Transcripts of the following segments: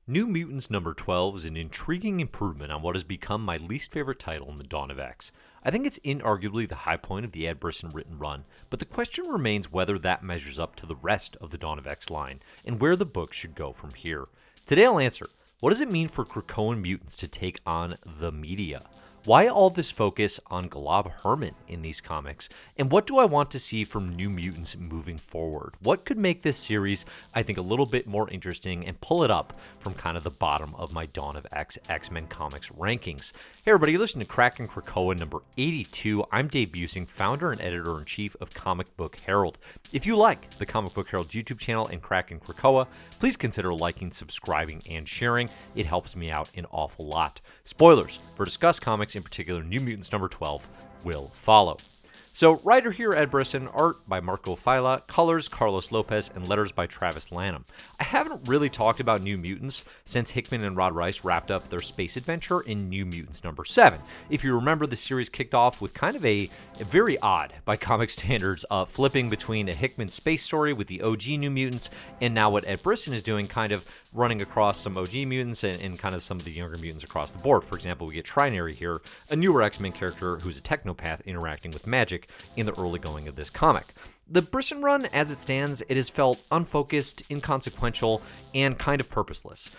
New Mutants number 12 is an intriguing improvement on what has become my least favorite title in the Dawn of X. I think it's inarguably the high point of the Ed Brisson written run, but the question remains whether that measures up to the rest of the Dawn of X line, and where the book should go from here. Today I'll answer, what does it mean for Krakoan Mutants to take on the media? Why all this focus on Glob Herman in these comics? And what do I want to see from New Mutants moving forward? What could make this series, I think, a little bit more interesting and pull it up from kind of the bottom of my Dawn of X X-Men comics rankings? Hey everybody, you're listening to Krakin Krakoa number 82. I'm Dave Busing, founder and editor-in-chief of Comic Book Herald. If you like the Comic Book Herald YouTube channel and Krakin Krakoa, please consider liking, subscribing, and sharing. It helps me out an awful lot. Spoilers for Discuss Comics, in particular New Mutants number 12, will follow. So, writer here, Ed Brisson, art by Marco Failla, colors Carlos Lopez, and letters by Travis Lanham. I haven't really talked about New Mutants since Hickman and Rod Reiss wrapped up their space adventure in New Mutants number 7. If you remember, the series kicked off with kind of a very odd, by comic standards, flipping between a Hickman space story with the OG New Mutants, and now what Ed Brisson is doing, kind of running across some OG mutants and kind of some of the younger mutants across the board. For example, we get Trinary here, a newer X-Men character who's a technopath interacting with magic in the early going of this comic. The Brisson run, as it stands, it has felt unfocused, inconsequential, and kind of purposeless.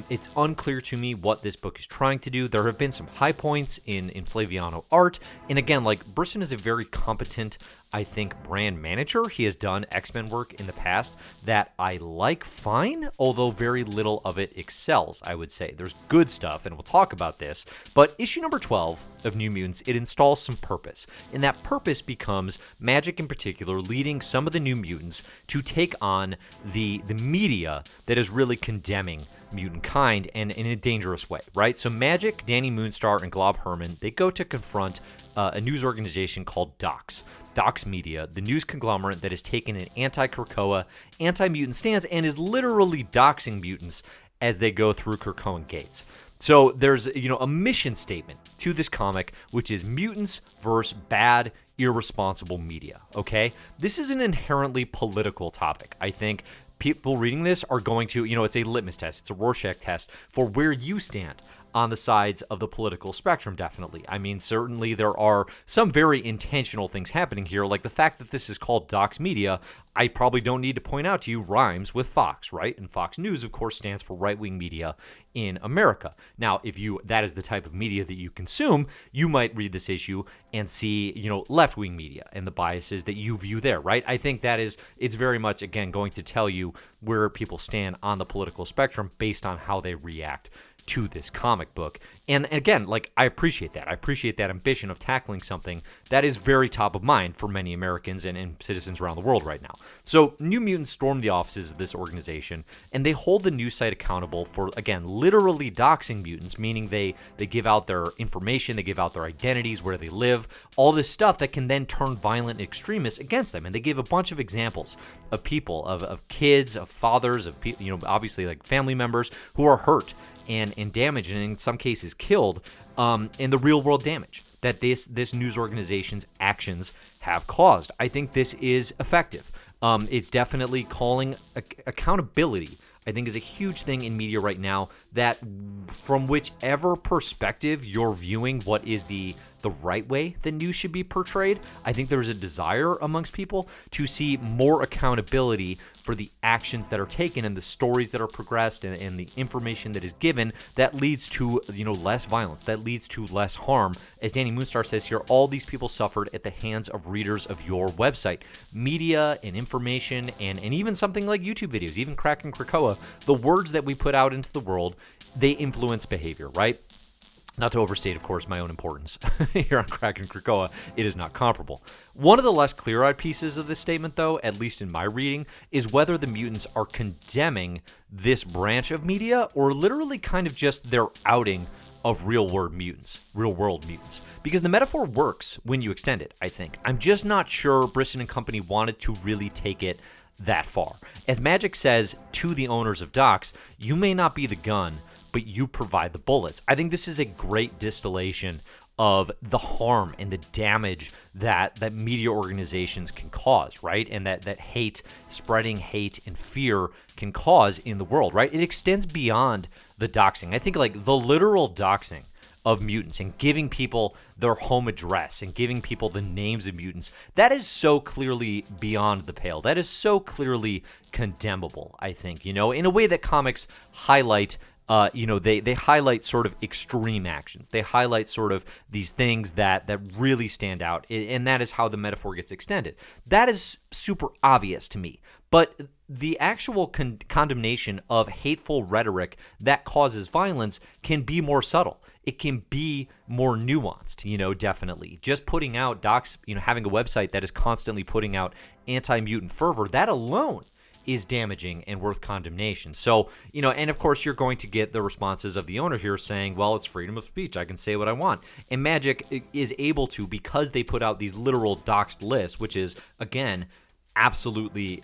It's unclear to me what this book is trying to do. There have been some high points in Flaviano art, and again, like, Brisson is a very competent, I think, brand manager. He has done X-Men work in the past that I like fine, although very little of it excels, I would say. There's good stuff, and we'll talk about this, but issue number 12 of New Mutants, it installs some purpose, and that purpose becomes magic in particular, leading some of the New Mutants to take on the media that is really condemning mutant kind and in a dangerous way, right? So Magic, Danny Moonstar, and Glob Herman, they go to confront a news organization called Docs Media, the news conglomerate that has taken an anti-Krakoa, anti-mutant stance and is literally doxing mutants as they go through Krakoan gates. So there's, a mission statement to this comic, which is mutants versus bad, irresponsible media, okay? This is an inherently political topic. I think people reading this are going to, it's a litmus test, it's a Rorschach test for where you stand on the sides of the political spectrum, definitely. I mean, certainly there are some very intentional things happening here, like the fact that this is called Docs Media, I probably don't need to point out to you, rhymes with Fox, right? And Fox News, of course, stands for right-wing media in America. Now, if that is the type of media that you consume, you might read this issue and see, left-wing media and the biases that you view there, right? I think it's very much, again, going to tell you where people stand on the political spectrum based on how they react to this comic book. And again, I appreciate that. I appreciate that ambition of tackling something that is very top of mind for many Americans and citizens around the world right now. So New Mutants storm the offices of this organization, and they hold the news site accountable for, again, literally doxing mutants, meaning they give out their information, they give out their identities, where they live, all this stuff that can then turn violent extremists against them. And they give a bunch of examples of people, of kids, of fathers, of obviously like family members who are hurt and damaged, and in some cases killed, in the real world damage that this news organization's actions have caused. I think this is effective. It's definitely calling accountability, I think, is a huge thing in media right now, that from whichever perspective you're viewing what is the right way the news should be portrayed, I think there's a desire amongst people to see more accountability for the actions that are taken and the stories that are progressed and the information that is given that leads to, less violence, that leads to less harm. As Danny Moonstar says here, all these people suffered at the hands of readers of your website. Media and information and even something like YouTube videos, even Krakin Krakoa, the words that we put out into the world, they influence behavior, right? Not to overstate, of course, my own importance here on Krakin Krakoa, it is not comparable. One of the less clear-eyed pieces of this statement, though, at least in my reading, is whether the mutants are condemning this branch of media or literally kind of just their outing of real-world mutants. Because the metaphor works when you extend it, I think. I'm just not sure Brisson and company wanted to really take it that far. As Magic says to the owners of Docs, you may not be the gun, but you provide the bullets. I think this is a great distillation of the harm and the damage that media organizations can cause, right? And that hate, spreading hate and fear can cause in the world, right? It extends beyond the doxing. I think like the literal doxing of mutants and giving people their home address and giving people the names of mutants, that is so clearly beyond the pale. That is so clearly condemnable, I think, in a way that comics highlight. They highlight sort of extreme actions. They highlight sort of these things that really stand out, and that is how the metaphor gets extended. That is super obvious to me. But the actual condemnation of hateful rhetoric that causes violence can be more subtle. It can be more nuanced, definitely. Just putting out having a website that is constantly putting out anti-mutant fervor, that alone is damaging and worth condemnation. So, and of course you're going to get the responses of the owner here saying, well, it's freedom of speech. I can say what I want. And Magic is able to, because they put out these literal doxed lists, which is, again, absolutely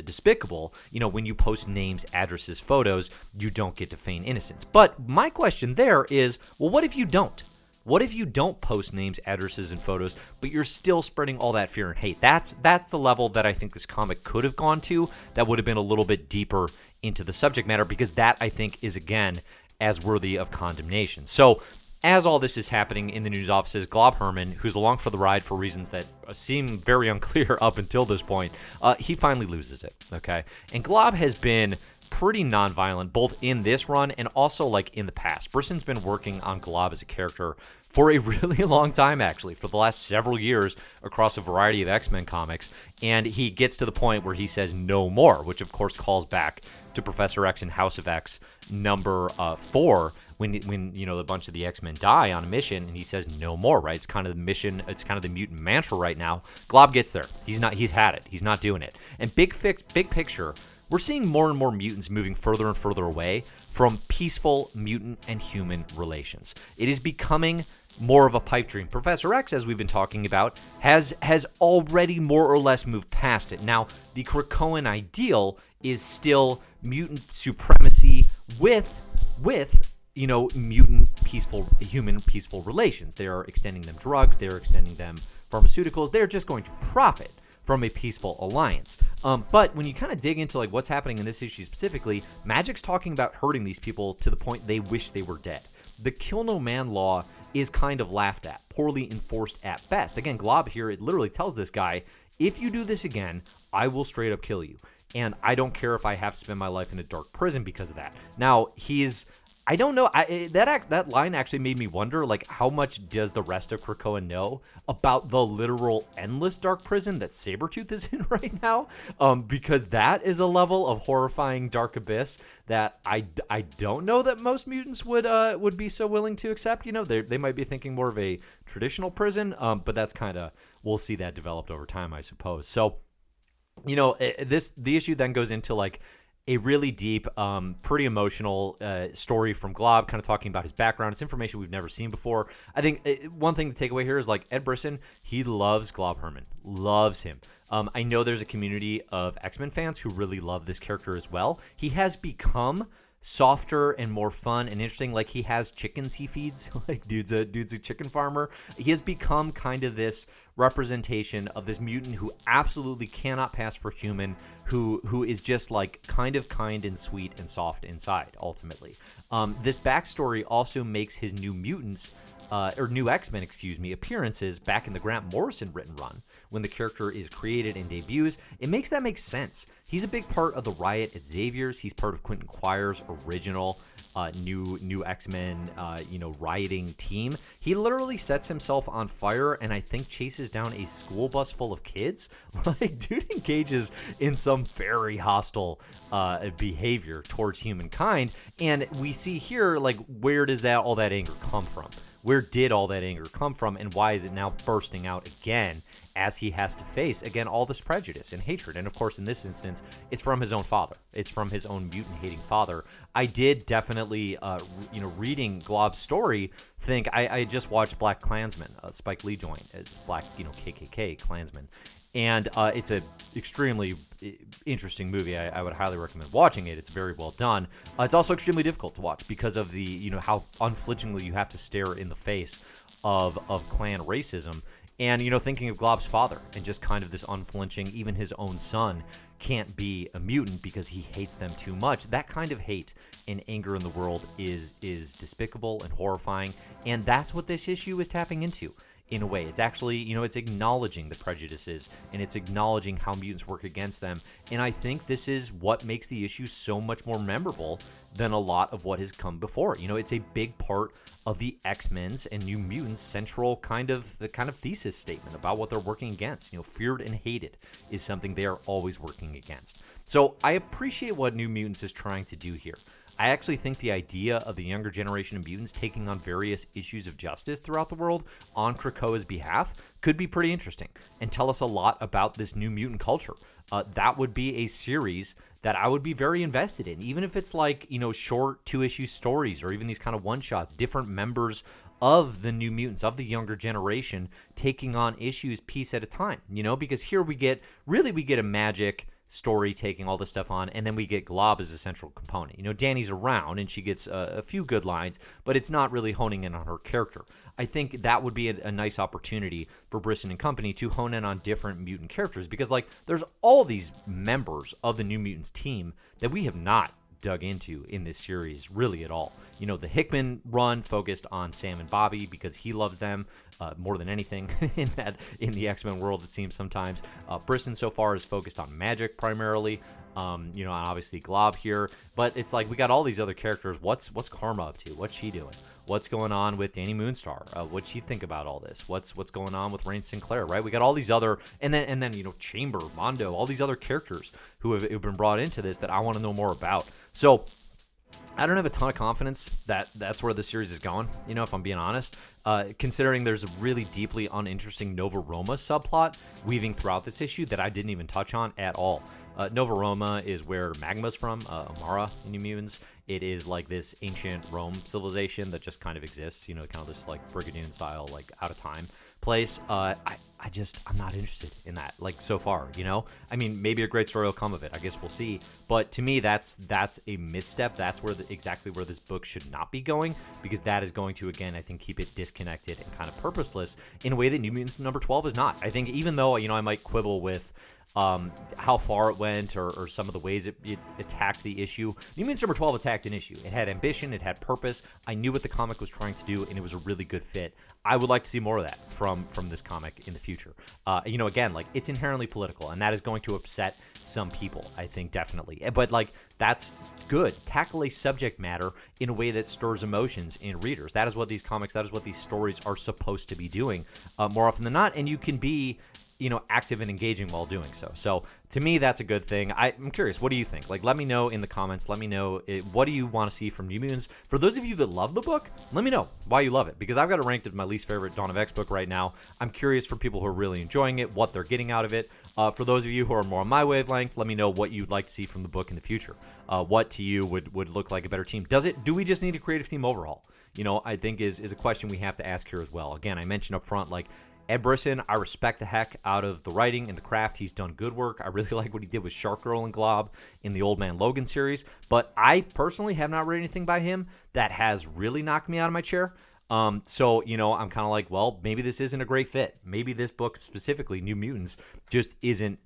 despicable. When you post names, addresses, photos, you don't get to feign innocence. But my question there is, well, what if you don't? What if you don't post names, addresses, and photos, but you're still spreading all that fear and hate? That's the level that I think this comic could have gone to. That would have been a little bit deeper into the subject matter, because that, I think, is, again, as worthy of condemnation. So as all this is happening in the news offices, Glob Herman, who's along for the ride for reasons that seem very unclear up until this point, he finally loses it, okay? And Glob has been pretty nonviolent, both in this run and also like in the past. Brisson's been working on Glob as a character for a really long time, actually, for the last several years across a variety of X-Men comics, and he gets to the point where he says no more, which of course calls back to Professor X and House of X number 4, when a bunch of the X-Men die on a mission, and he says no more, right? It's kind of the mission, it's kind of the mutant mantra right now. Glob gets there. He's had it. He's not doing it. And big picture, we're seeing more and more mutants moving further and further away from peaceful mutant and human relations. It is becoming more of a pipe dream. Professor X, as we've been talking about, has already more or less moved past it. Now, the Krakoan ideal is still mutant supremacy with mutant human peaceful relations. They are extending them drugs, they're extending them pharmaceuticals, they're just going to profit from a peaceful alliance. But when you kind of dig into like what's happening in this issue specifically, Magic's talking about hurting these people to the point they wish they were dead. The kill no man law is kind of laughed at, poorly enforced at best. Again, Glob here, it literally tells this guy, if you do this again, I will straight up kill you. And I don't care if I have to spend my life in a dark prison because of that. Now, I don't know. That line actually made me wonder, like, how much does the rest of Krakoa know about the literal endless dark prison that Sabretooth is in right now? Because that is a level of horrifying dark abyss that I don't know that most mutants would be so willing to accept. They might be thinking more of a traditional prison, but that's kind of, we'll see that developed over time, I suppose. So, the issue then goes into like a really deep, pretty emotional story from Glob, kind of talking about his background. It's information we've never seen before. I think one thing to take away here is like Ed Brisson, he loves Glob Herman, loves him. I know there's a community of X-Men fans who really love this character as well. He has become softer and more fun and interesting. Like, he has chickens he feeds. Like, dude's a chicken farmer. He has become kind of this representation of this mutant who absolutely cannot pass for human, who is just like kind and sweet and soft inside, ultimately. This backstory also makes his new mutants new X-Men, appearances back in the Grant Morrison written run, when the character is created and debuts. It makes that make sense. He's a big part of the riot at Xavier's. He's part of Quentin Quire's original new X-Men rioting team. He literally sets himself on fire and I think chases down a school bus full of kids. Like, dude engages in some very hostile behavior towards humankind, and we see here, like, where does all that anger come from? Where did all that anger come from, and why is it now bursting out again as he has to face, again, all this prejudice and hatred? And of course, in this instance, it's from his own father. It's from his own mutant-hating father. I did definitely, reading Glob's story, think I just watched Black Klansman, Spike Lee joint. It's Black, KKK Klansman. And it's an extremely interesting movie. I would highly recommend watching it. It's very well done. It's also extremely difficult to watch because of the, how unflinchingly you have to stare in the face of clan racism. And, thinking of Glob's father and just kind of this unflinching, even his own son can't be a mutant because he hates them too much. That kind of hate and anger in the world is despicable and horrifying. And that's what this issue is tapping into. In a way, it's actually, it's acknowledging the prejudices and it's acknowledging how mutants work against them. And I think this is what makes the issue so much more memorable than a lot of what has come before. It's a big part of the X-Men's and New Mutants central kind of thesis statement about what they're working against. Feared and hated is something they are always working against. So I appreciate what New Mutants is trying to do here. I actually think the idea of the younger generation of mutants taking on various issues of justice throughout the world on Krakoa's behalf could be pretty interesting and tell us a lot about this new mutant culture. That would be a series that I would be very invested in, even if it's like, short 2-issue stories or even these kind of one-shots, different members of the New Mutants, of the younger generation, taking on issues piece at a time, because here we get a magic story taking all this stuff on, and then we get Glob as a central component. Dani's around and she gets a few good lines, but it's not really honing in on her character. I think that would be a nice opportunity for Brisson and company to hone in on different mutant characters, because there's all these members of the New Mutants team that we have not dug into in this series really at all. The Hickman run focused on Sam and Bobby because he loves them more than anything in the X-Men world, it seems sometimes. Brisson so far is focused on magic primarily, and obviously Glob here, but it's like we got all these other characters. What's Karma up to? What's she doing? What's going on with Danny Moonstar? What'd she think about all this? What's going on with Rain Sinclair, right? We got all these other, and then Chamber, Mondo, all these other characters who have been brought into this that I want to know more about. So I don't have a ton of confidence that that's where the series is going, if I'm being honest, considering there's a really deeply uninteresting Nova Roma subplot weaving throughout this issue that I didn't even touch on at all. Nova Roma is where Magma's from, Amara in New Mutants. It is like this ancient Rome civilization that just kind of exists, kind of this like Brigadoon style, like out of time place. I'm not interested in that, so far, I mean, maybe a great story will come of it. I guess we'll see. But to me, that's a misstep. That's exactly where this book should not be going, because that is going to, again, I think, keep it disconnected and kind of purposeless in a way that New Mutants number 12 is not. I think even though, I might quibble with how far it went or some of the ways it attacked the issue. New Mutants number 12 attacked an issue. It had ambition, it had purpose. I knew what the comic was trying to do, and it was a really good fit. I would like to see more of that from this comic in the future. Again, it's inherently political, and that is going to upset some people, I think, definitely. But that's good. Tackle a subject matter in a way that stirs emotions in readers. That is what these comics, that is what these stories are supposed to be doing more often than not, and you can be active and engaging while doing so. So to me, that's a good thing. I'm curious, what do you think? Let me know in the comments. Let me know what do you want to see from New Mutants. For those of you that love the book, let me know why you love it, because I've got it ranked as my least favorite Dawn of X book right now. I'm curious for people who are really enjoying it, what they're getting out of it. For those of you who are more on my wavelength, let me know what you'd like to see from the book in the future. What to you would look like a better team? Do we just need a creative team overhaul? I think is a question we have to ask here as well. Again, I mentioned up front, Ed Brisson, I respect the heck out of the writing and the craft. He's done good work. I really like what he did with Shark Girl and Glob in the Old Man Logan series. But I personally have not read anything by him that has really knocked me out of my chair. So, I'm kind of like, well, maybe this isn't a great fit. Maybe this book, specifically New Mutants, just isn't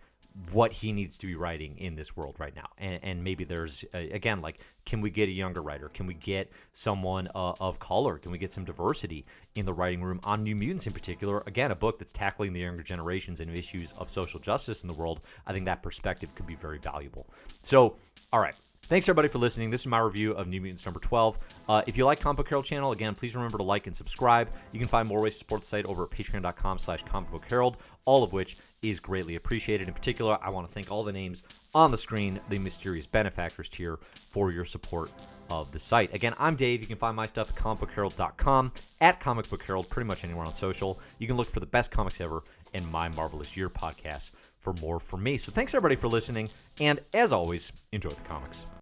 what he needs to be writing in this world right now. And maybe there's, again, can we get a younger writer? Can we get someone of color? Can we get some diversity in the writing room on New Mutants in particular? Again, a book that's tackling the younger generations and issues of social justice in the world. I think that perspective could be very valuable. So, all right. Thanks, everybody, for listening. This is my review of New Mutants number 12. If you like Comic Book Herald channel, again, please remember to like and subscribe. You can find more ways to support the site over at patreon.com/Comic Book Herald, all of which is greatly appreciated. In particular, I want to thank all the names on the screen, the mysterious benefactors tier, for your support of the site. Again, I'm Dave. You can find my stuff at comicbookherald.com, at Comic Book Herald, pretty much anywhere on social. You can look for the best comics ever and My Marvelous Year podcast for more from me. So thanks, everybody, for listening. And as always, enjoy the comics.